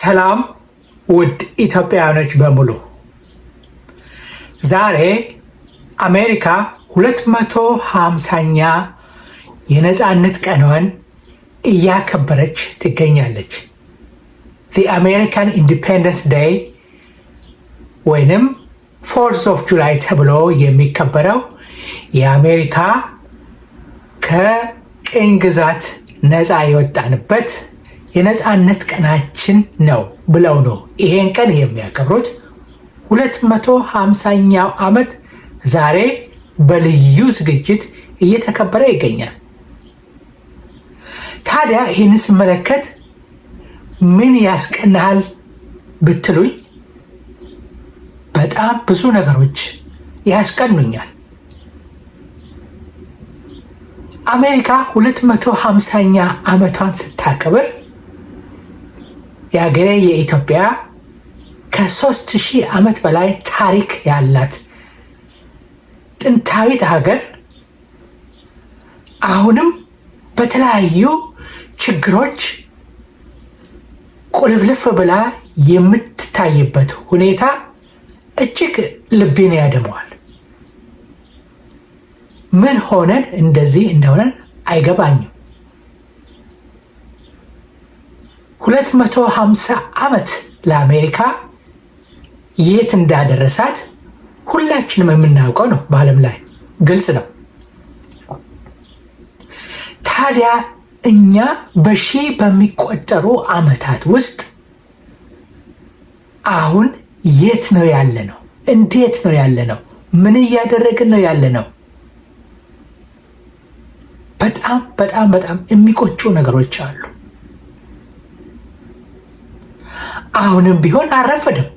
ሰላም ውድ ኢትዮጵያውያኖች በሙሉ፣ ዛሬ አሜሪካ 250ኛ የነፃነት ቀኗን እያከበረች ትገኛለች። the American Independence Day ወይንም 4th of July ተብሎ የሚከበረው የአሜሪካ ከቅኝ ግዛት ነፃ የወጣንበት የነፃነት ቀናችን ነው ብለው ነው ይሄን ቀን የሚያከብሩት። 250ኛው ዓመት ዛሬ በልዩ ዝግጅት እየተከበረ ይገኛል። ታዲያ ይህን ስመለከት ምን ያስቀናል ብትሉኝ በጣም ብዙ ነገሮች ያስቀኑኛል። አሜሪካ 250ኛ ዓመቷን ስታከብር የሀገሬ የኢትዮጵያ ከ3000 ዓመት በላይ ታሪክ ያላት ጥንታዊት ሀገር አሁንም በተለያዩ ችግሮች ቁልፍልፍ ብላ የምትታይበት ሁኔታ እጅግ ልቤን ያደመዋል። ምን ሆነን እንደዚህ እንደሆነን አይገባኝም። 250 ዓመት ለአሜሪካ የት እንዳደረሳት ሁላችንም የምናውቀው ነው። በዓለም ላይ ግልጽ ነው። ታዲያ እኛ በሺህ በሚቆጠሩ ዓመታት ውስጥ አሁን የት ነው ያለ ነው? እንዴት ነው ያለ ነው? ምን እያደረግን ነው ያለ ነው? በጣም በጣም በጣም የሚቆጩ ነገሮች አሉ። አሁንም ቢሆን አልረፈደም።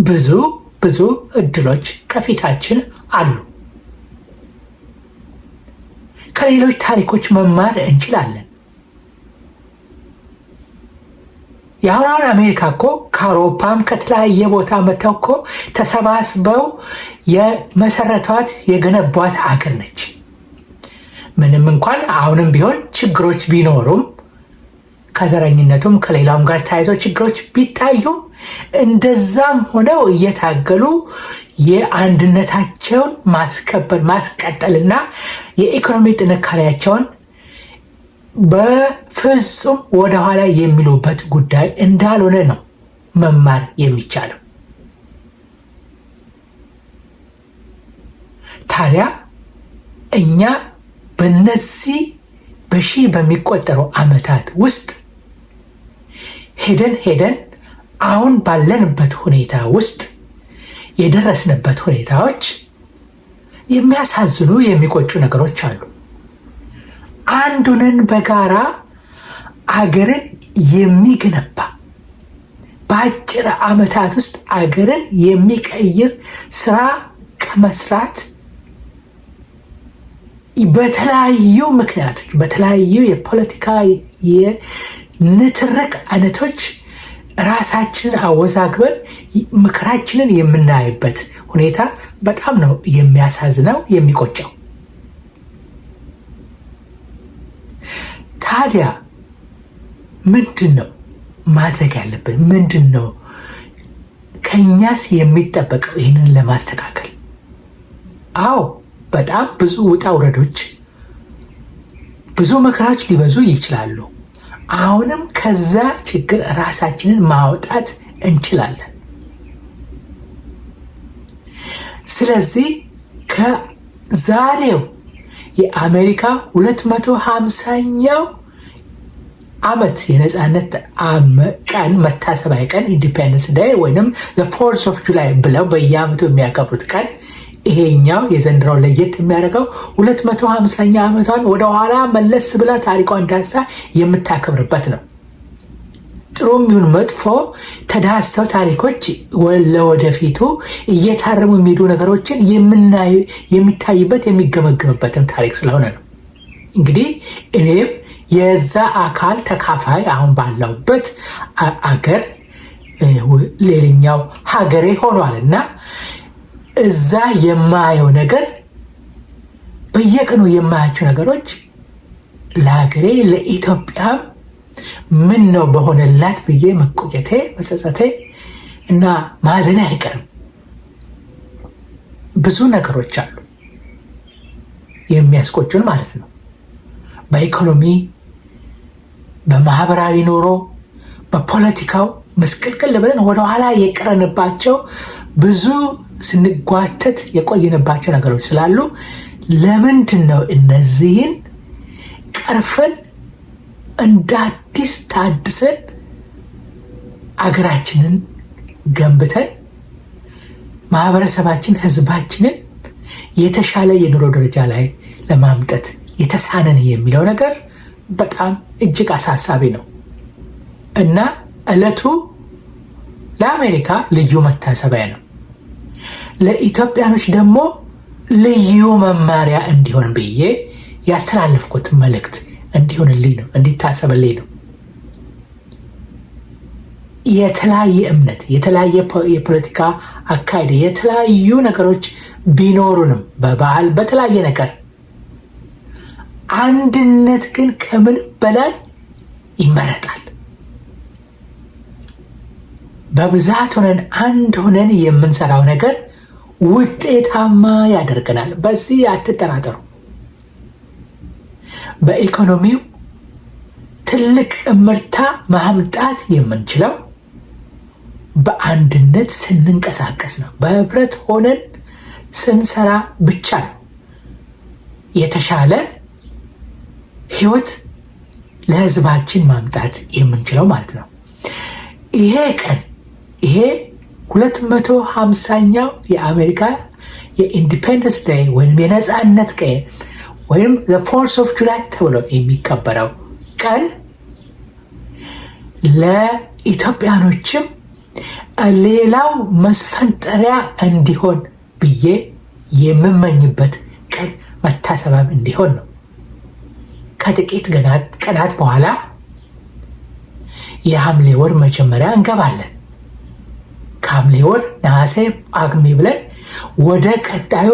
ብዙ ብዙ እድሎች ከፊታችን አሉ። ከሌሎች ታሪኮች መማር እንችላለን። የአሁን አሜሪካ እኮ ከአውሮፓም ከተለያየ ቦታ መጥተው እኮ ተሰባስበው የመሰረቷት የገነቧት አገር ነች። ምንም እንኳን አሁንም ቢሆን ችግሮች ቢኖሩም ከዘረኝነቱም ከሌላውም ጋር ተያይዞ ችግሮች ቢታዩም እንደዛም ሆነው እየታገሉ የአንድነታቸውን ማስከበር ማስቀጠልና የኢኮኖሚ ጥንካሬያቸውን በፍጹም ወደኋላ የሚሉበት ጉዳይ እንዳልሆነ ነው መማር የሚቻለው። ታዲያ እኛ በነዚህ በሺህ በሚቆጠሩ ዓመታት ውስጥ ሄደን አሁን ባለንበት ሁኔታ ውስጥ የደረስንበት ሁኔታዎች የሚያሳዝኑ የሚቆጩ ነገሮች አሉ። አንዱንን በጋራ አገርን የሚገነባ በአጭር ዓመታት ውስጥ አገርን የሚቀይር ስራ ከመስራት በተለያዩ ምክንያቶች በተለያዩ የፖለቲካ የንትርክ አይነቶች ራሳችንን አወዛግበን ምክራችንን የምናይበት ሁኔታ በጣም ነው የሚያሳዝነው የሚቆጨው። ታዲያ ምንድን ነው ማድረግ ያለብን? ምንድን ነው ከኛስ የሚጠበቀው ይህንን ለማስተካከል? አዎ በጣም ብዙ ውጣ ውረዶች፣ ብዙ መከራዎች ሊበዙ ይችላሉ። አሁንም ከዛ ችግር ራሳችንን ማውጣት እንችላለን። ስለዚህ ከዛሬው የአሜሪካ 250ኛው ዓመት የነፃነት ቀን መታሰቢያ ቀን ኢንዲፔንደንስ ዴይ ወይንም the 4th of July ብለው በየዓመቱ የሚያከብሩት ቀን ይሄኛው የዘንድሮው ለየት የሚያደርገው 250ኛ ዓመቷን ወደኋላ መለስ ብላ ታሪኳን ዳሳ የምታከብርበት ነው። ጥሩም ይሁን መጥፎ ተዳሰው ታሪኮች ለወደፊቱ እየታረሙ የሚሄዱ ነገሮችን የሚታይበት የሚገመገምበትም ታሪክ ስለሆነ ነው። እንግዲህ እኔም የዛ አካል ተካፋይ አሁን ባለውበት አገር ሌላኛው ሀገሬ ሆኗል እና እዛ የማየው ነገር በየቀኑ የማያቸው ነገሮች ለሀገሬ ለኢትዮጵያም ምን ነው በሆነላት ብዬ መቆጨቴ መጸጸቴ እና ማዘኔ አይቀርም። ብዙ ነገሮች አሉ የሚያስቆጩን ማለት ነው። በኢኮኖሚ፣ በማህበራዊ ኑሮ፣ በፖለቲካው ምስቅልቅል ብለን ወደኋላ የቀረንባቸው ብዙ ስንጓተት የቆየንባቸው ነገሮች ስላሉ ለምንድን ነው እነዚህን ቀርፈን እንደ አዲስ ታድሰን አገራችንን ገንብተን ማህበረሰባችን ህዝባችንን የተሻለ የኑሮ ደረጃ ላይ ለማምጠት የተሳነን የሚለው ነገር በጣም እጅግ አሳሳቢ ነው እና ዕለቱ ለአሜሪካ ልዩ መታሰቢያ ነው። ለኢትዮጵያኖች ደግሞ ልዩ መማሪያ እንዲሆን ብዬ ያስተላለፍኩት መልእክት እንዲሆንልኝ ነው፣ እንዲታሰብልኝ ነው። የተለያየ እምነት፣ የተለያየ የፖለቲካ አካሄድ፣ የተለያዩ ነገሮች ቢኖሩንም በባህል በተለያየ ነገር አንድነት ግን ከምንም በላይ ይመረጣል። በብዛት ሆነን አንድ ሆነን የምንሰራው ነገር ውጤታማ ያደርገናል። በዚህ አትጠራጠሩ። በኢኮኖሚው ትልቅ እምርታ ማምጣት የምንችለው በአንድነት ስንንቀሳቀስ ነው። በህብረት ሆነን ስንሰራ ብቻ ነው የተሻለ ህይወት ለህዝባችን ማምጣት የምንችለው ማለት ነው። ይሄ ቀን ይሄ 250ኛው የአሜሪካ የኢንዲፔንደንስ ዴይ ወይም የነፃነት ቀን ወይም ፎርስ ኦፍ ጁላይ ተብሎ የሚከበረው ቀን ለኢትዮጵያኖችም ሌላው መስፈንጠሪያ እንዲሆን ብዬ የምመኝበት ቀን መታሰቢያም እንዲሆን ነው። ከጥቂት ቀናት በኋላ የሐምሌ ወር መጀመሪያ እንገባለን። ከሐምሌ ወር ነሐሴ፣ ጳጉሜ ብለን ወደ ቀጣዩ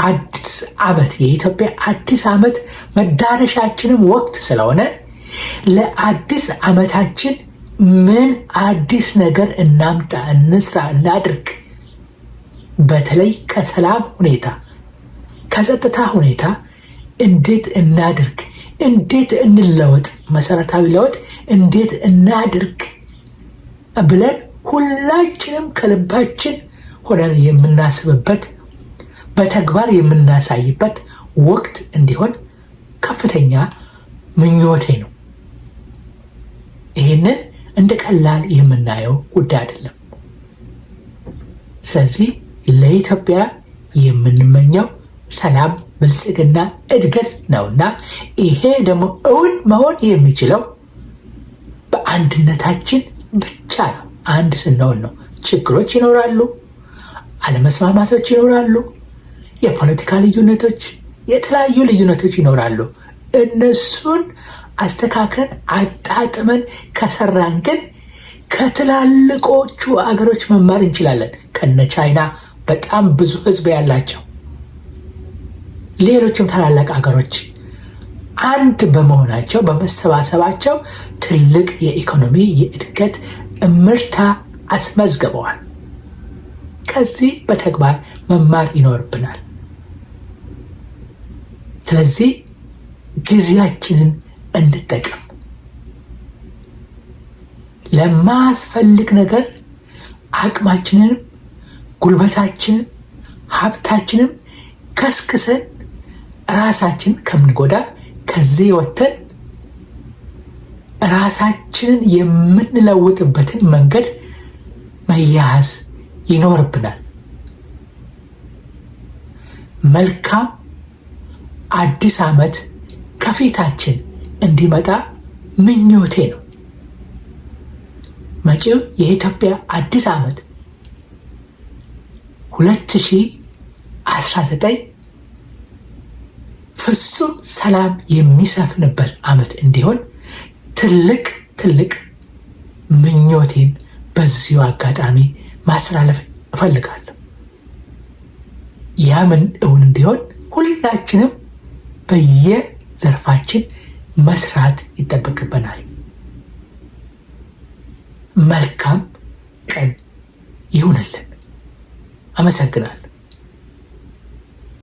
አዲስ ዓመት የኢትዮጵያ አዲስ ዓመት መዳረሻችንም ወቅት ስለሆነ ለአዲስ ዓመታችን ምን አዲስ ነገር እናምጣ፣ እንስራ፣ እናድርግ። በተለይ ከሰላም ሁኔታ ከጸጥታ ሁኔታ እንዴት እናድርግ፣ እንዴት እንለወጥ፣ መሰረታዊ ለውጥ እንዴት እናድርግ ብለን ሁላችንም ከልባችን ሆነን የምናስብበት በተግባር የምናሳይበት ወቅት እንዲሆን ከፍተኛ ምኞቴ ነው። ይህንን እንደ ቀላል የምናየው ጉዳይ አይደለም። ስለዚህ ለኢትዮጵያ የምንመኘው ሰላም፣ ብልጽግና፣ እድገት ነውና ይሄ ደግሞ እውን መሆን የሚችለው በአንድነታችን ብቻ ነው። አንድ ስንሆን ነው። ችግሮች ይኖራሉ፣ አለመስማማቶች ይኖራሉ፣ የፖለቲካ ልዩነቶች፣ የተለያዩ ልዩነቶች ይኖራሉ። እነሱን አስተካክለን አጣጥመን ከሰራን ግን ከትላልቆቹ አገሮች መማር እንችላለን። ከነ ቻይና በጣም ብዙ ሕዝብ ያላቸው ሌሎችም ታላላቅ አገሮች አንድ በመሆናቸው በመሰባሰባቸው ትልቅ የኢኮኖሚ የእድገት እምርታ አስመዝግበዋል። ከዚህ በተግባር መማር ይኖርብናል። ስለዚህ ጊዜያችንን እንጠቀም። ለማያስፈልግ ነገር አቅማችንንም ጉልበታችንን ሀብታችንም ከስክሰን ራሳችን ከምንጎዳ ከዚህ ወጥተን ራሳችንን የምንለውጥበትን መንገድ መያዝ ይኖርብናል። መልካም አዲስ ዓመት ከፊታችን እንዲመጣ ምኞቴ ነው። መጪው የኢትዮጵያ አዲስ ዓመት 2019 ፍጹም ሰላም የሚሰፍንበት ዓመት እንዲሆን ትልቅ ምኞቴን በዚሁ አጋጣሚ ማስተላለፍ እፈልጋለሁ። ያምን እውን እንዲሆን ሁላችንም በየዘርፋችን መስራት ይጠበቅብናል። መልካም ቀን ይሁንልን። አመሰግናለሁ።